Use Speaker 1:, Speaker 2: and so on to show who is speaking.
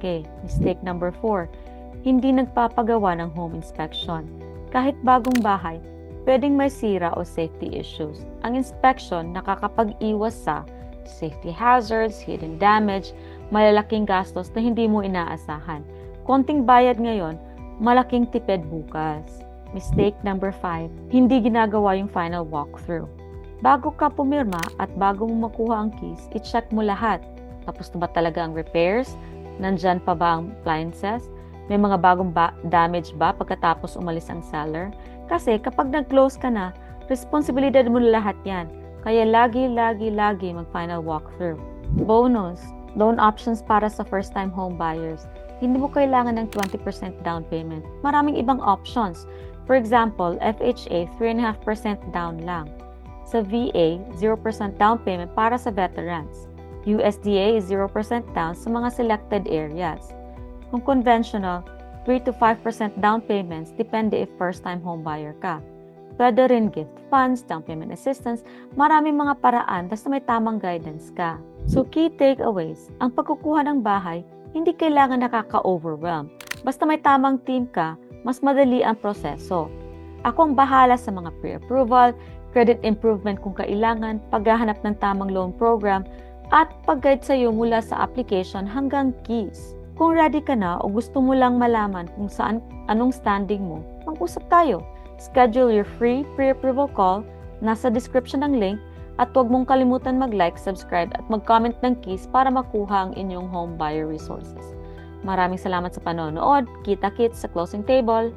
Speaker 1: Okay, mistake number 4. Hindi nagpapagawa ng home inspection. Kahit bagong bahay, pwedeng may sira o safety issues. Ang inspection nakakapag-iwas sa safety hazards, hidden damage, malalaking gastos na hindi mo inaasahan. Konting bayad ngayon, malaking tipid bukas. Mistake number 5. Hindi ginagawa yung final walkthrough. Bago ka pumirma at bago mo makuha ang keys, i-check mo lahat. Tapos na ba talaga ang repairs? Nandyan pa ba ang appliances? May mga bagong damage ba pagkatapos umalis ang seller? Kasi kapag nag-close ka na, responsibilidad mo na lahat yan. Kaya lagi mag-final walkthrough. Bonus, loan options para sa first-time home buyers. Hindi mo kailangan ng 20% down payment. Maraming ibang options. For example, FHA, 3.5% down lang. Sa VA, 0% down payment para sa veterans. USDA, 0% down sa mga selected areas. Kung conventional, 3 to 5% down payments depende if first-time home buyer ka. Pwede rin gift funds, down payment assistance, maraming mga paraan basta may tamang guidance ka. So key takeaways, ang pagkukuha ng bahay, hindi kailangan nakaka-overwhelm. Basta may tamang team ka, mas madali ang proseso. Ako ang bahala sa mga pre-approval, credit improvement kung kailangan, paghahanap ng tamang loan program, at pag-guide sa iyo mula sa application hanggang keys. Kung ready ka na o gusto mo lang malaman kung anong standing mo, mag-usap tayo. Schedule your free pre-approval call, nasa description ng link, at huwag mong kalimutan mag-like, subscribe, at mag-comment ng keys para makuha ang inyong home buyer resources. Maraming salamat sa panonood. Kita-kits sa closing table.